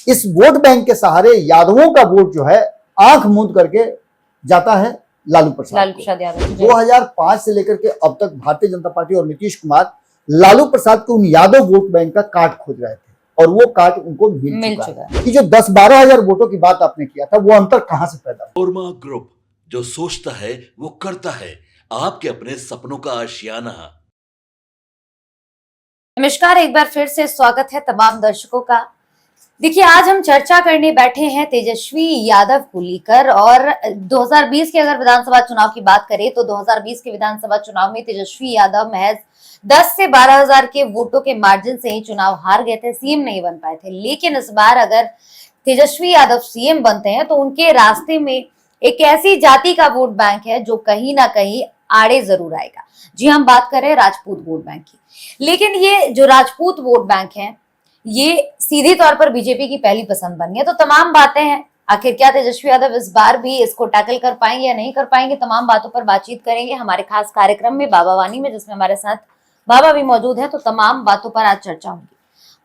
इस vote bank के सहारे यादवों का वोट जो है आंख मूंद करके जाता है लालू प्रसाद यादव। 2005 से लेकर के अब तक भारतीय जनता पार्टी और नीतीश कुमार लालू प्रसाद के उन यादव वोट बैंक का काट खोज रहे थे और वो काट उनको मिल चुका है कि जो 10-12 हजार वोटों की बात आपने किया था वो अंतर कहां से पैदा हुआ। ओरमा ग्रुप, जो सोचता है वो करता है, आपके अपने सपनों का आशियाना। नमस्कार, एक बार फिर से स्वागत है तमाम दर्शकों का। देखिए, आज हम चर्चा करने बैठे हैं तेजस्वी यादव को लेकर और 2020 के अगर विधानसभा चुनाव की बात करें तो 2020 के विधानसभा चुनाव में तेजस्वी यादव महज 10 से 12 हजार के वोटों के मार्जिन से ही चुनाव हार गए थे, सीएम नहीं बन पाए थे। लेकिन इस बार अगर तेजस्वी यादव सीएम बनते हैं तो उनके रास्ते में एक ऐसी जाति का वोट बैंक है जो कहीं ना कहीं आड़े जरूर आएगा। जी, हम बात कर रहे हैं राजपूत वोट बैंक की। लेकिन ये जो राजपूत वोट बैंक है ये सीधे तौर पर बीजेपी की पहली पसंद बन गई। तो तमाम बातें हैं, आखिर क्या तेजस्वी यादव इस बार भी इसको टैकल कर पाएंगे या नहीं कर पाएंगे, तमाम बातों पर बातचीत करेंगे हमारे खास कार्यक्रम में बाबा वाणी में, जिसमें हमारे साथ बाबा भी मौजूद है। तो तमाम बातों पर आज चर्चा होगी।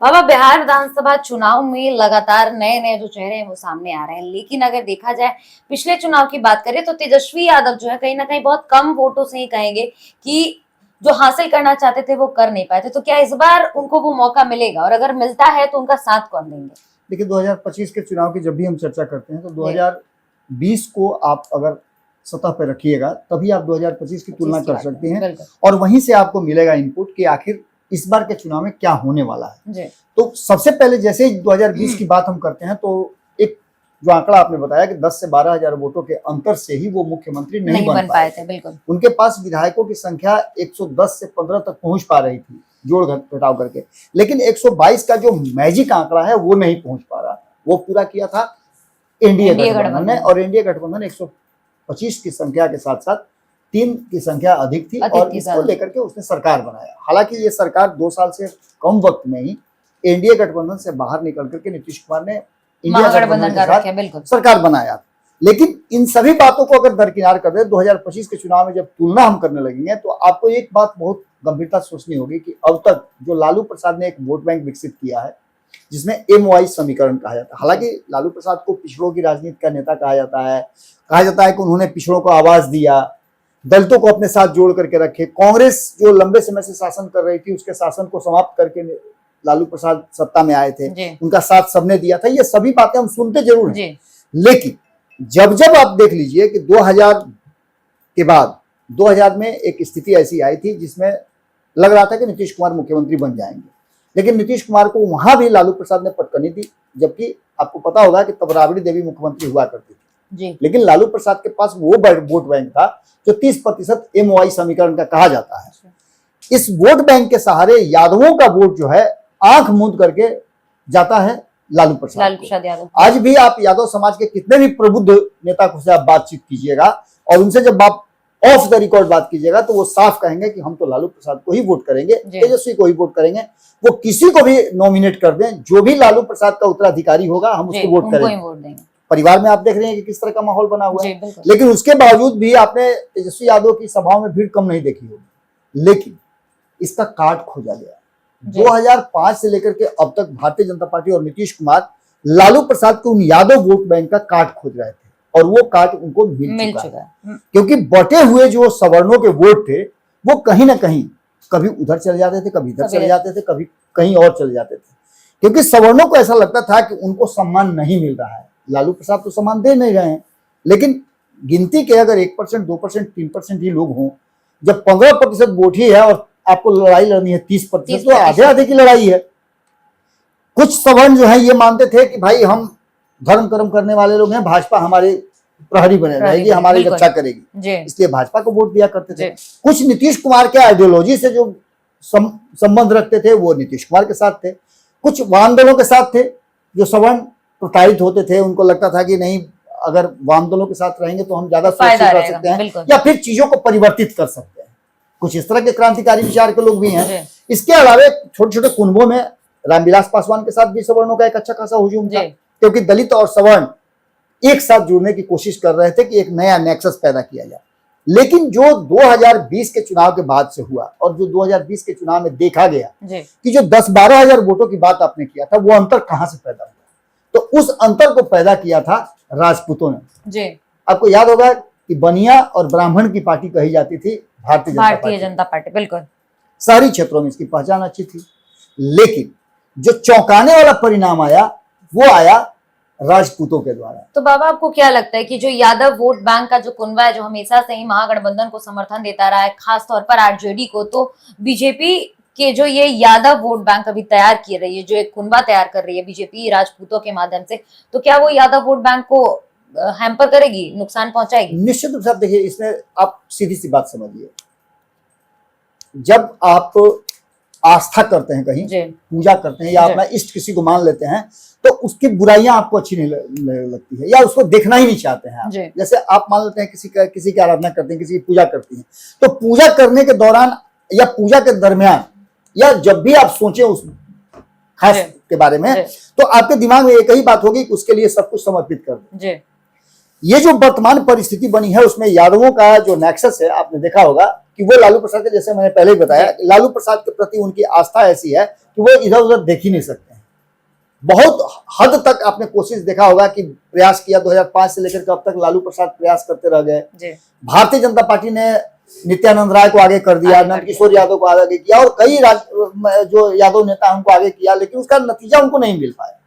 बाबा, बिहार विधानसभा चुनाव में लगातार नए नए जो चेहरे हैं वो सामने आ रहे हैं, लेकिन अगर देखा जाए पिछले चुनाव की बात करें तो तेजस्वी यादव जो है कहीं ना कहीं बहुत कम वोटों से ही कहेंगे कि जो हासिल करना चाहते थे वो कर नहीं पाए थे। तो क्या इस बार उनको वो मौका मिलेगा और अगर मिलता है तो उनका साथ कौन देंगे? देखिए, 2025 के चुनाव की जब भी हम चर्चा करते हैं तो 2020 को आप अगर सतह पर रखिएगा तभी आप 2025 की तुलना कर सकते हैं और वहीं से आपको मिलेगा इनपुट कि आखिर इस बार के चुनाव में क्या होने वाला है। तो सबसे पहले जैसे ही 2020 की बात हम करते हैं तो एक जो आंकड़ा आपने बताया कि 10 से 12 हजार वोटों के अंतर से ही वो मुख्यमंत्री नहीं बन पाए थे। बिल्कुल, उनके पास विधायकों की संख्या 110 से 15 तक पहुंच पा रही थी जोड़ घटाव करके, लेकिन 122 का जो मैजिक आंकड़ा है वो नहीं पहुंच पा रहा। वो पूरा किया था एनडीए गठबंधन ने और एनडीए गठबंधन 125 की संख्या के साथ साथ 3 की संख्या अधिक थी और इसको लेकर के उसने सरकार बनाया। हालांकि ये सरकार 2 साल से कम वक्त में ही एनडीए गठबंधन से बाहर निकल करके नीतीश कुमार ने इंडिया गठबंधन के साथ सरकार बनाया। लेकिन इन सभी बातों को अगर दरकिनार कर दे 2025 के चुनाव में जब तुलना हम करने लगेंगे तो आपको एक बात बहुत गंभीरता से सोचनी होगी कि अब तक जो लालू प्रसाद ने एक वोट बैंक विकसित किया है जिसमें MOI समीकरण कहा जाता है। हालांकि लालू प्रसाद को पिछड़ों की राजनीति का नेता कहा जाता है कि उन्होंने पिछड़ों को आवाज दिया, दलितों को अपने साथ जोड़ करके रखे। कांग्रेस जो लंबे समय से शासन कर रही थी उसके शासन को समाप्त करके लालू प्रसाद सत्ता में आए थे, उनका साथ सबने दिया था। ये सभी बातें हम सुनते जरूर हैं, लेकिन जब जब आप देख लीजिए कि 2000 के बाद 2000 में एक स्थिति ऐसी आई थी जिसमें लग रहा था कि नीतीश कुमार मुख्यमंत्री बन जाएंगे, लेकिन नीतीश कुमार को वहां भी लालू प्रसाद ने पटकनी दी। जबकि आपको पता होगा कि तब राबड़ी देवी मुख्यमंत्री हुआ करती थी, लेकिन लालू प्रसाद के पास वो वोट बैंक था जो 30% MOI समीकरण का कहा जाता है। इस वोट बैंक के सहारे यादवों का वोट जो है आंख मूंद करके जाता है लालू प्रसाद यादव। आज भी आप यादव समाज के कितने भी प्रबुद्ध नेता से आप बातचीत कीजिएगा और उनसे जब आप ऑफ द रिकॉर्ड बात कीजिएगा तो वो साफ कहेंगे कि हम तो लालू प्रसाद को ही वोट करेंगे, तेजस्वी को ही वोट करेंगे। वो किसी को भी नॉमिनेट कर दें, जो भी लालू प्रसाद का उत्तराधिकारी होगा हम उसको वोट करेंगे। परिवार में आप देख रहे हैं कि किस तरह का माहौल बना हुआ है, लेकिन उसके बावजूद भी आपने तेजस्वी यादव की सभाओं में भीड़ कम नहीं देखी होगी। लेकिन इसका काट खोजा गया। 2005 से लेकर के अब तक भारतीय जनता पार्टी और नीतीश कुमार लालू प्रसाद के उन यादव वोट बैंक का काट खोज रहे थे और वो काट उनको मिल चुका है। क्योंकि बटे हुए जो सवर्णों के वोट थे वो कहीं ना कहीं कभी उधर चले जाते थे, कभी इधर चले जाते थे, कभी कहीं और चले जाते थे, क्योंकि सवर्णों को ऐसा लगता था कि उनको सम्मान नहीं मिल रहा है। लालू प्रसाद तो सम्मान दे नहीं रहे हैं, लेकिन गिनती के अगर 1%, 2%, 3% ही लोग हों, जब 15% वोट ही है और आपको लड़ाई लड़नी है 30%, तो आधे आधे की लड़ाई है। कुछ सवर्ण जो है ये मानते थे कि भाई हम धर्म कर्म करने वाले लोग हैं, भाजपा हमारे प्रहरी बने रहेगी, हमारी रक्षा करेगी, इसलिए भाजपा को वोट दिया करते थे। कुछ नीतीश कुमार के आइडियोलॉजी से जो संबंध रखते थे वो नीतीश कुमार के साथ थे। कुछ वाम दलों के साथ थे जो सवर्ण प्रताड़ित होते थे, उनको लगता था कि नहीं अगर वाम दलों के साथ रहेंगे तो हम ज्यादा सुरक्षित रह सकते हैं या फिर चीजों को परिवर्तित कर सकते हैं। कुछ इस तरह के क्रांतिकारी विचार के लोग भी हैं। इसके अलावा छोटे छोटे कुंभों में रामविलास पासवान के साथ भी सवर्णों का एक अच्छा खासा हुजूम था, क्योंकि दलित और सवर्ण एक साथ जुड़ने की कोशिश कर रहे थे कि एक नया नेक्सस पैदा किया जाए। लेकिन जो 2020 के चुनाव के बाद से हुआ और जो 2020 के चुनाव में देखा गया कि जो 10-12 हजार वोटों की बात आपने किया था वो अंतर कहां से पैदा हुआ, उस अंतर को पैदा किया था राजपूतों ने। जी, आपको याद होगा कि बनिया और ब्राह्मण की पार्टी कही जाती थी भारतीय जनता पार्टी, बिल्कुल। शहरी क्षेत्रों में इसकी पहचान अच्छी थी, लेकिन जो चौंकाने वाला परिणाम आया वो आया राजपूतों के द्वारा। तो बाबा आपको क्या लगता है कि जो यादव वोट बैंक का जो कुनबा है, जो हमेशा से ही महागठबंधन को समर्थन देता रहा है, खास तौर पर आरजेडी को, तो बीजेपी के जो ये यादव वोट बैंक अभी तैयार की रही है, जो एक कुनबा तैयार कर रही है बीजेपी राजपूतों के माध्यम से, तो क्या वो यादव वोट बैंक को हैम्पर करेगी, नुकसान पहुंचाएगी? निश्चित रूप से। आप देखिए, इसमें आप सीधी सी बात समझिए, जब आप आस्था करते हैं, कहीं पूजा करते हैं या अपना इष्ट किसी को मान लेते हैं, तो उसकी बुराइयां आपको अच्छी नहीं लगती है या उसको देखना ही नहीं चाहते हैं आप। जैसे आप मान लेते हैं किसी की आराधना करते हैं, किसी की पूजा करती हैं, तो पूजा करने के दौरान या पूजा के दरमियान या जब भी आप सोचें उस खास के बारे में, तो आपके दिमाग में एक ही बात होगी कि उसके लिए सब कुछ समर्पित कर दें। ये जो वर्तमान परिस्थिति बनी है, उसमें यादवों का जो नेक्सस है, आपने देखा होगा कि वो लालू प्रसाद के, जैसे मैंने पहले ही बताया, लालू प्रसाद के प्रति उनकी आस्था ऐसी है कि वो इधर उधर देख ही नहीं सकते हैं। बहुत हद तक आपने कोशिश देखा होगा कि प्रयास किया, 2005 से लेकर अब तक लालू प्रसाद प्रयास करते रह गए। भारतीय जनता पार्टी ने नित्यानंद राय को आगे कर दिया, नंद किशोर यादव को आगे किया और कई जो यादव नेता उनको आगे किया, लेकिन उसका नतीजा उनको नहीं मिल पाया।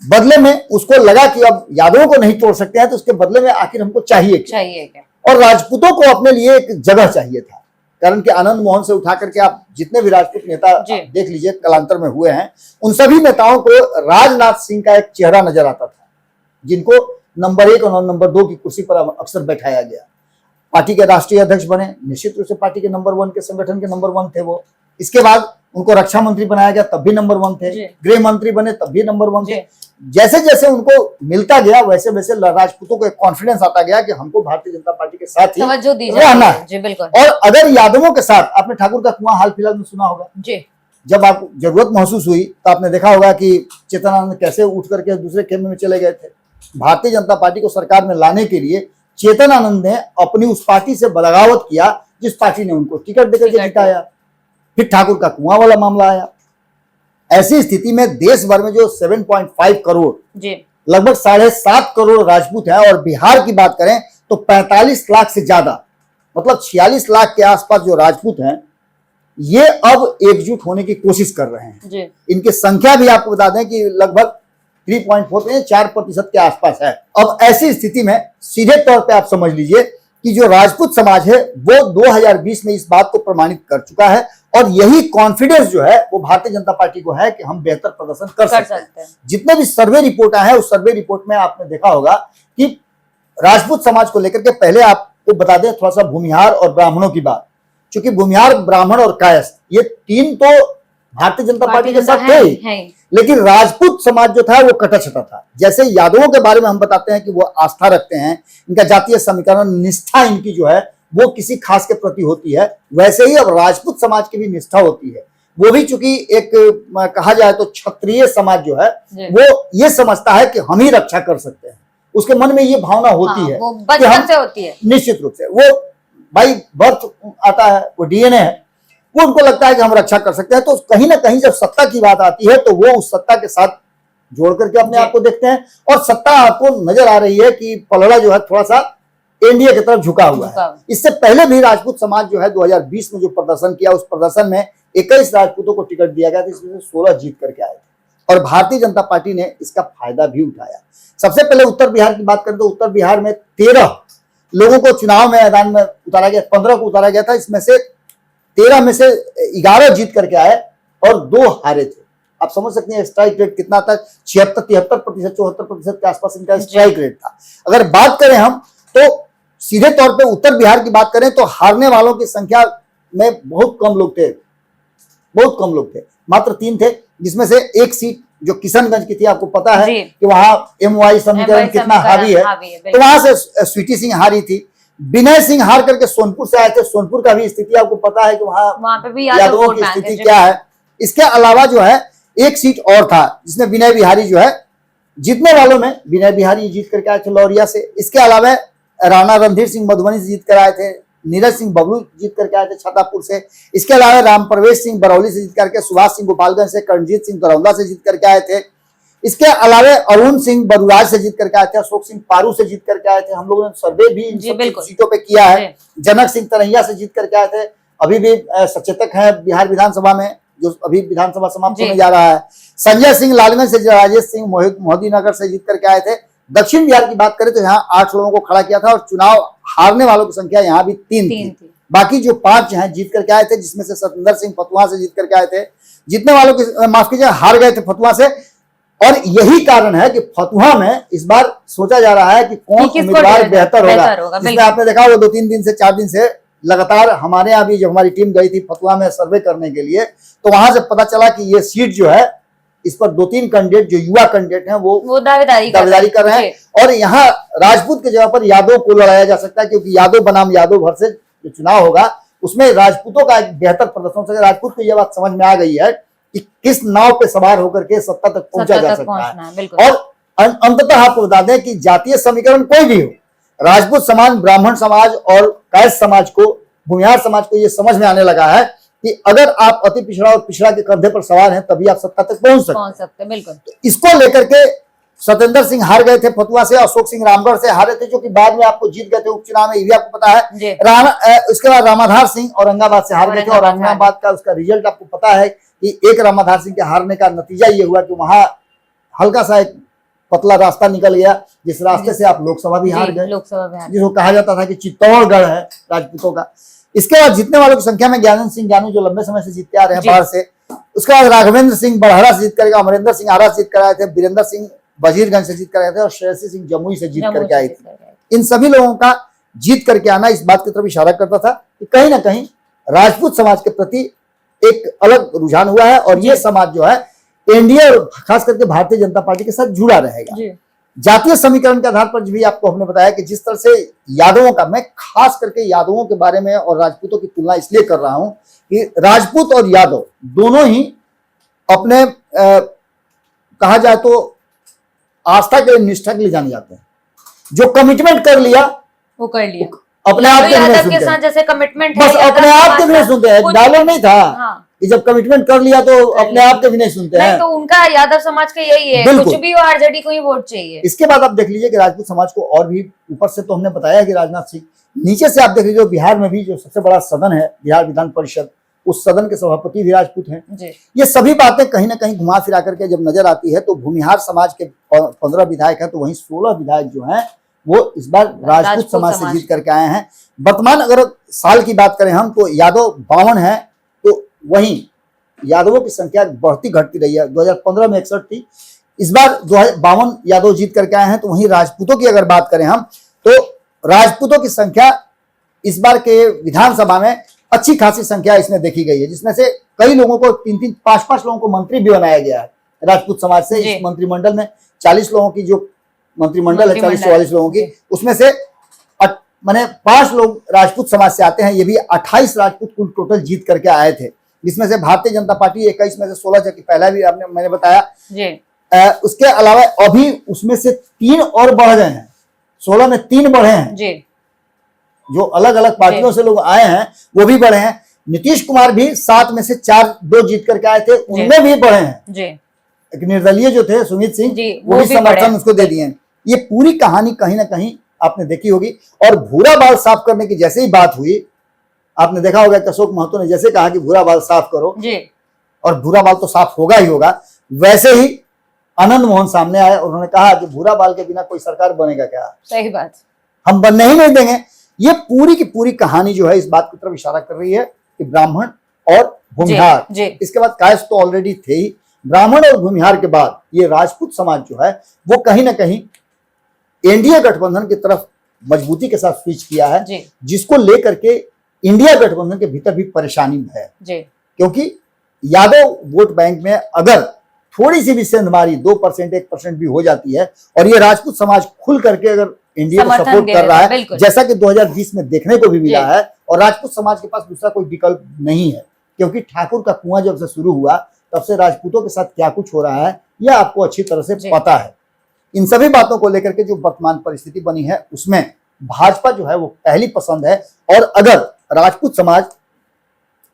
बदले में उसको लगा कि अब यादवों को नहीं तोड़ सकते हैं, तो उसके बदले में आखिर हमको चाहिए क्या? और राजपूतों को अपने लिए एक जगह चाहिए था, कारण कि आनंद मोहन से उठा करके आप जितने भी राजपूत नेता देख लीजिए कालांतर में हुए हैं, उन सभी नेताओं को राजनाथ सिंह का एक चेहरा नजर आता था, जिनको नंबर 1 और नंबर 2 की कुर्सी पर अक्सर बैठाया गया। पार्टी के राष्ट्रीय अध्यक्ष बने, निश्चित रूप से पार्टी के नंबर 1 के संगठन के नंबर 1 थे वो। इसके बाद उनको रक्षा मंत्री बनाया गया, तब भी नंबर 1 थे। गृह मंत्री बने, तब भी नंबर 1 थे। जैसे जैसे उनको मिलता गया, वैसे वैसे राजपूतों को एक कॉन्फिडेंस आता गया कि हमको भारतीय जनता पार्टी के साथ ही रहना है। और अगर यादवों के साथ, आपने ठाकुर का कुआं हाल फिलहाल में सुना होगा, जब आपको जरूरत महसूस हुई तो आपने देखा होगा कि चेतनानंद कैसे उठ करके दूसरे खेमे में चले गए थे। भारतीय जनता पार्टी को सरकार में लाने के लिए चेतनानंद ने अपनी उस पार्टी से बगावत किया जिस पार्टी ने उनको टिकट देकर के जिताया। फिर ठाकुर का कुआं वाला मामला आया। ऐसी स्थिति में देश भर में जो 7.5 करोड़, लगभग 7.5 करोड़ राजपूत हैं, और बिहार की बात करें तो 45 लाख से ज्यादा, मतलब 46 लाख के आसपास जो राजपूत हैं, ये अब एकजुट होने की कोशिश कर रहे हैं। इनकी संख्या भी आपको बता दें कि लगभग 3.4% के आसपास है। अब ऐसी स्थिति में सीधे तौर पे आप समझ लीजिए कि जो राजपूत समाज है वो 2020 में इस बात को प्रमाणित कर चुका है, और यही कॉन्फिडेंस जो है वो भारतीय जनता पार्टी को है कि हम बेहतर प्रदर्शन कर सकते हैं। जितने भी सर्वे रिपोर्ट आए हैं, उस सर्वे रिपोर्ट में आपने देखा होगा कि राजपूत समाज को लेकर के, पहले आपको बता दें थोड़ा सा भूमिहार और ब्राह्मणों की बात, क्योंकि भूमिहार, ब्राह्मण और कायस्थ, ये तीन तो भारतीय जनता पार्टी के साथ थे, लेकिन राजपूत समाज जो था वो कटा छटा था। जैसे यादवों के बारे में हम बताते हैं कि वो आस्था रखते हैं, इनका जातीय समीकरण, निष्ठा इनकी जो है वो किसी खास के प्रति होती है, वैसे ही अब राजपूत समाज की भी निष्ठा होती है। वो भी चूंकि एक कहा जाए तो क्षत्रिय समाज जो है वो ये समझता है कि हम ही रक्षा कर सकते हैं, उसके मन में ये भावना होती है, वो बचपन से होती है। निश्चित रूप से वो भाई बर्थ आता है, वो डीएनए है, वो उनको लगता है कि हम रक्षा कर सकते हैं। तो कहीं ना कहीं जब सत्ता की बात आती है तो वो उस सत्ता के साथ जोड़ करके अपने आप को देखते हैं, और सत्ता आपको नजर आ रही है कि पलड़ा जो है थोड़ा सा एनडीए की तरफ झुका हुआ है। इससे पहले भी राजपूत समाज जो है 2020 में जो प्रदर्शन किया, उस प्रदर्शन में 21 राजपूतों को टिकट दिया गया था, इसमें से 16 जीत करके आए थे, और भारतीय जनता पार्टी ने इसका फायदा भी उठाया। सबसे पहले उत्तर बिहार की बात करें तो उत्तर बिहार में 13 लोगों को चुनाव में मैदान में उतारा गया, 15 को उतारा गया था, इसमें से 13 में से 11 जीत करके आए और 2 हारे थे। आप समझ सकते हैं स्ट्राइक रेट कितना था, 76-73%, 74% के आसपास इनका स्ट्राइक रेट था। अगर बात करें हम तो सीधे तौर पे उत्तर बिहार की बात करें तो हारने वालों की संख्या में बहुत कम लोग थे, बहुत कम लोग थे, मात्र 3 थे, जिसमें से एक सीट जो किशनगंज की थी, आपको पता है कि वहां एमवाई समीकरण कितना हावी है, तो वहां से स्वीटी सिंह हारी थी। विनय सिंह हार करके सोनपुर से आए थे, सोनपुर का भी स्थिति आपको पता है कि वहां पे भी यादवों की स्थिति क्या है। इसके अलावा जो है एक सीट और था जिसमें विनय बिहारी जो है, जीतने वालों में विनय बिहारी जीत करके आए थे लौरिया से। इसके अलावा राणा रणधीर सिंह मधुबनी से जीत कर आए थे, नीरज सिंह बबलू जीत करके आए थे छतरपुर से। इसके अलावा राम प्रवेश सिंह बरौली से जीत करके, सुभाष सिंह गोपालगंज से, करणजीत सिंह दरौंदा से जीत करके आए थे। इसके अलावा अरुण सिंह बरुराज से जीत करके आए थे, अशोक सिंह पारू से जीत करके आए थे। हम लोगों ने सर्वे भी इन सब सीटों पे किया है। जनक सिंह तरैया से जीत करके आए थे, अभी भी सचेतक है बिहार विधानसभा में, जो अभी विधानसभा समाप्त होने जा रहा है। संजय सिंह लालगंज से, राजेश सिंह मोहद्दीनगर से जीत करके आए थे। दक्षिण बिहार की बात करें तो यहाँ 8 लोगों को खड़ा किया था और चुनाव हारने वालों की संख्या यहाँ भी 3 थी। बाकी जो 5 हैं जीत करके आए थे, जिसमें से सतेंद्र सिंह फतुहा से जीत करके आए थे। जीतने वालों की माफ कीजिए, हार गए थे फतुहा से। और यही कारण है कि फतुहा में इस बार सोचा जा रहा है कि कौन उम्मीदवार बेहतर होगा। जिसमें आपने देखा वो 2-3 दिन से 4 दिन से लगातार हमारे यहाँ भी जब हमारी टीम गई थी फतुहा में सर्वे करने के लिए, तो वहां से पता चला कि ये सीट जो है, इस पर 2-3 कैंडिडेट जो युवा कैंडिडेट हैं वो दावेदारी कर रहे हैं। और यहाँ राजपूत की जगह पर यादव को लड़ाया जा सकता है, क्योंकि यादव बनाम यादव भर से जो चुनाव होगा उसमें राजपूतों का एक बेहतर प्रदर्शन हो सके। राजपूत को यह बात समझ में आ गई है कि किस नाव पे सवार होकर के सत्ता तक पहुंचा जा सकता है। और अंततः आपको बता दें कि जातीय समीकरण कोई भी हो, राजपूत समाज, ब्राह्मण समाज और कायस्थ समाज को, भूमिहार समाज को यह समझ में आने लगा है कि अगर आप अति पिछड़ा और पिछड़ा के कंधे पर सवार हैं तभी आप सत्ता तक पहुंच सकते। बिल्कुल। तो इसको लेकर के सतेंद्र सिंह हार गए थे फतुहा से, अशोक सिंह रामगढ़ से हारे थे, जो कि बाद में आपको जीत गए थे उपचुनाव में, ये भी आपको पता है। उसके बाद रामाधार सिंह औरंगाबाद से हार गए थे, और औरंगाबाद का उसका रिजल्ट आपको पता है कि एक रामाधार सिंह के हारने का नतीजा ये हुआ कि वहां हल्का सा एक पतला रास्ता निकल गया, जिस रास्ते से आप लोकसभा भी हार गए, जिसको कहा जाता था कि चित्तौड़गढ़ है राजपूतों का। इसके बाद जीतने वालों की संख्या में ज्ञानंद सिंह ज्ञानू जो लंबे समय से जीतते आ रहे हैं बाहर से, उसके बाद राघवेंद्र सिंह बड़हरा से जीत करके, अमरेंद्र सिंह आरा से जीत कर आए थे, बीरेंद्र सिंह वजीरगंज से जीत कर आए थे, और श्रेयसी सिंह जमुई से जीत करके आई थी। इन सभी लोगों का जीत करके आना इस बात की तरफ इशारा करता था कि कहीं ना कहीं राजपूत समाज के प्रति एक अलग रुझान हुआ है, और ये समाज जो है एनडीए और खास करके भारतीय जनता पार्टी के साथ जुड़ा रहेगा। जातीय समीकरण के आधार पर भी आपको हमने बताया कि जिस तरह से यादवों का, मैं खास करके यादवों के बारे में और राजपूतों की तुलना इसलिए कर रहा हूं कि राजपूत और यादव दोनों ही अपने कहा जाए तो आस्था के निष्ठा के लिए जाने जाते हैं। जो कमिटमेंट कर लिया वो कर लिया, अपने आप के साथ जैसे कमिटमेंट बस अपने आप के भी नहीं सुनते हैं। डायलॉग नहीं था कि जब कमिटमेंट कर लिया तो अपने आप के भी नहीं सुनते हैं। तो उनका यादव समाज का यही है, कुछ भी हो आरजेडी को ही वोट चाहिए। इसके बाद आप देख लीजिए कि राजपूत समाज को और भी ऊपर से तो हमने बताया कि राजनाथ सिंह, नीचे से आप देख लीजिए बिहार में भी जो सबसे बड़ा सदन है बिहार विधान परिषद, उस सदन के सभापति भी राजपूत हैं। ये सभी बातें कहीं ना कहीं घुमा फिरा करके जब नजर आती है तो भूमिहार समाज के 15 विधायक हैं, तो वहीं 16 विधायक जो हैं वो इस बार राजपूत समाज से जीत करके आए हैं। वर्तमान अगर साल की बात करें हम तो यादव 52 है, तो वहीं यादवों की संख्या बढ़ती घटती रही है। 2015 में 61 थी, इस बार 52 यादव जीत करके आए हैं। तो वहीं राजपूतों की अगर बात करें हम तो राजपूतों की संख्या इस बार के विधानसभा में अच्छी खासी संख्या इसमें देखी गई है, जिसमें से कई लोगों को 3-3, 5-5 लोगों को मंत्री भी बनाया गया है राजपूत समाज से। इस मंत्रिमंडल में 40 लोगों की जो मंत्रिमंडल है, 40-44 लोगों की, उसमें से माने 5 लोग राजपूत समाज से आते हैं। ये भी 28 राजपूत कुल टोटल जीत करके आए थे, जिसमें से भारतीय जनता पार्टी 21 में से 16, जबकि पहला भी मैंने बताया। उसके अलावा अभी उसमें से 3 और बढ़ गए हैं, 16 में 3 बढ़े हैं जी। जो अलग अलग पार्टियों से लोग आए हैं वो भी बढ़े हैं। नीतीश कुमार भी 7 में से 2 जीत करके आए थे, उनमें भी बढ़े हैं जी। एक निर्दलीय जो थे सुमित सिंह, वो भी समर्थन उसको दे दिए। ये पूरी कहानी कहीं ना कहीं आपने देखी होगी। और भूरा बाल साफ करने की जैसे ही बात हुई, आपने देखा होगा कि अशोक महतो ने जैसे कहा कि भूरा बाल साफ करो जी, और भूरा बाल तो साफ होगा ही होगा, वैसे ही आनंद मोहन सामने आए और उन्होंने कहा कि भूरा बाल के बिना कोई सरकार बनेगा क्या? सही बात, हम बनने ही नहीं देंगे। ये पूरी की पूरी कहानी जो है इस बात की तरफ इशारा कर रही है कि ब्राह्मण और भूमिहार, इसके बाद कायस्थ तो ऑलरेडी थे ही, ब्राह्मण और भूमिहार के बाद ये राजपूत समाज जो है वो कहीं ना कहीं एनडीए गठबंधन की तरफ मजबूती के साथ स्विच किया है, जिसको लेकर के इंडिया गठबंधन के भीतर भी परेशानी है। क्योंकि यादव वोट बैंक में अगर थोड़ी सी भी सेंधमारी 2%, 1% भी हो जाती है, और ये राजपूत समाज खुल करके अगर इंडिया को सपोर्ट कर रहा है, जैसा कि 2020 में देखने को भी मिला है, और राजपूत समाज के पास दूसरा कोई विकल्प नहीं है, क्योंकि ठाकुर का कुआं जब से शुरू हुआ तब से राजपूतों के साथ क्या कुछ हो रहा है यह आपको अच्छी तरह से पता है। इन सभी बातों को लेकर के जो वर्तमान परिस्थिति बनी है उसमें भाजपा जो है वो पहली पसंद है, और अगर राजपूत समाज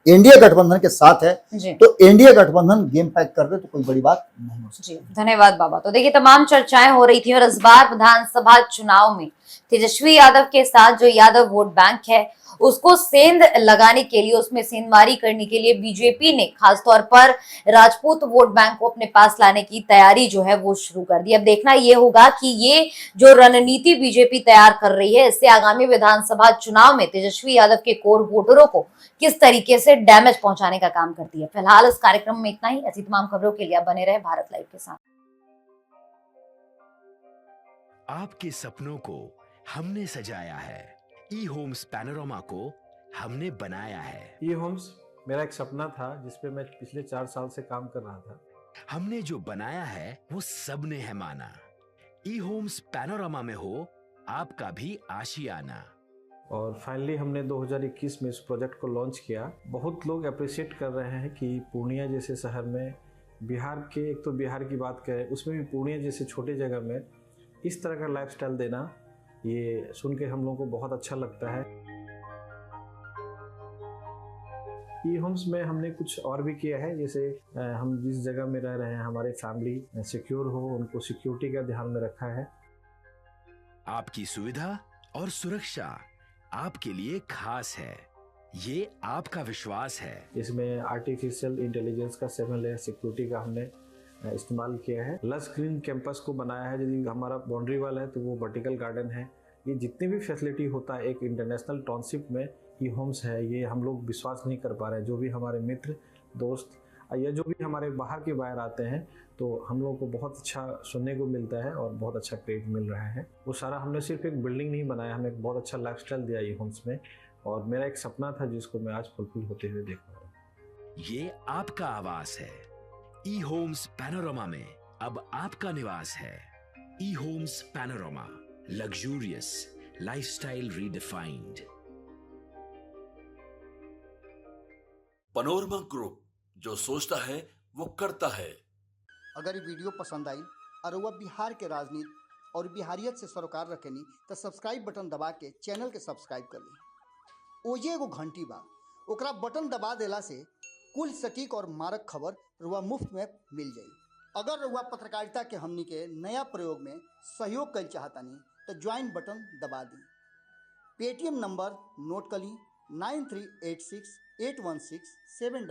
एनडीए गठबंधन के साथ है, जी तो एनडीए गठबंधन गेम पैक कर दे तो कोई बड़ी बात नहीं हो सकती। जी, धन्यवाद बाबा। तो देखिए, तमाम चर्चाएं हो रही थी और इस बार विधानसभा चुनाव में तेजस्वी यादव के साथ जो यादव वोट बैंक है उसको सेंध लगाने के लिए, उसमें सेंधमारी करने के लिए बीजेपी ने खासतौर पर राजपूत वोट बैंक को अपने पास लाने की तैयारी जो है वो शुरू कर दी। अब देखना ये होगा कि ये जो रणनीति बीजेपी तैयार कर रही है इससे आगामी विधानसभा चुनाव में तेजस्वी यादव के कोर वोटरों को किस तरीके से डैमेज पहुंचाने का काम करती है। फिलहाल इस कार्यक्रम में इतना ही। ऐसी तमाम खबरों के लिए आप बने रहे भारत लाइव के साथ। आपके सपनों को हमने सजाया है, ई होम्स पैनोरमा को हमने बनाया है। ई होम्स मेरा एक सपना था जिस पे मैं पिछले 4 साल से काम कर रहा था। हमने जो बनाया है वो सबने है माना। ई होम्स पैनोरमा में हो आपका भी आशियाना। और फाइनली हमने 2021 में इस प्रोजेक्ट को लॉन्च किया। बहुत लोग अप्रिशिएट कर रहे हैं कि पूर्णिया जैसे शहर में, बिहार के, एक तो बिहार की बात करें उसमें भी पूर्णिया जैसे छोटे जगह में इस तरह का लाइफस्टाइल देना, ये सुन के हम लोगों को बहुत अच्छा लगता है। ई होम्स में हमने कुछ और भी किया है, जैसे हम जिस जगह में रह रहे हैं हमारे फैमिली सिक्योर हो, उनको सिक्योरिटी का ध्यान में रखा है। आपकी सुविधा और सुरक्षा आपके लिए खास है, ये आपका विश्वास है। इसमें आर्टिफिशियल इंटेलिजेंस का 7 लेयर सिक्योरिटी का हमने इस्तेमाल किया है। लस ग्रीन कैंपस को बनाया है। यदि हमारा बाउंड्री वाल है तो वो वर्टिकल गार्डन है। ये जितनी भी फैसिलिटी होता है एक इंटरनेशनल टाउनशिप में ई होम्स है, ये हम लोग विश्वास नहीं कर पा रहे हैं। जो भी हमारे मित्र दोस्त या जो भी हमारे बाहर के बाहर आते हैं तो हम लोगों को बहुत अच्छा सुनने को मिलता है और बहुत अच्छा क्रेडिट मिल रहा है। वो सारा हमने सिर्फ एक बिल्डिंग नहीं बनाया, हमें एक बहुत अच्छा लाइफस्टाइल दिया ई होम्स में, और मेरा एक सपना था जिसको मैं आज फुलफिल होते हुए देख पा रहा हूँ। ये आपका आवास है। ई होम्स पैनोरमा में अब आपका निवास है। E Homes Panorama, luxurious lifestyle redefined. Panorama Group, जो सोचता है वो करता है। अगर ये वीडियो पसंद आई और वह बिहार के राजनीति और बिहारियत से सरोकार रखेनी तो सब्सक्राइब बटन दबा के चैनल के सब्सक्राइब कर ली। ओजे एगो घंटी बा, ओकरा बटन दबा देला से कुल सटीक और मारक खबर रुआ मुफ्त में मिल जाई। अगर रुआ पत्रकारिता के हमनी के नया प्रयोग में सहयोग कर चाहतानी तो ज्वाइन बटन दबा दी। पेटीएम नंबर नोट कर ली 93868167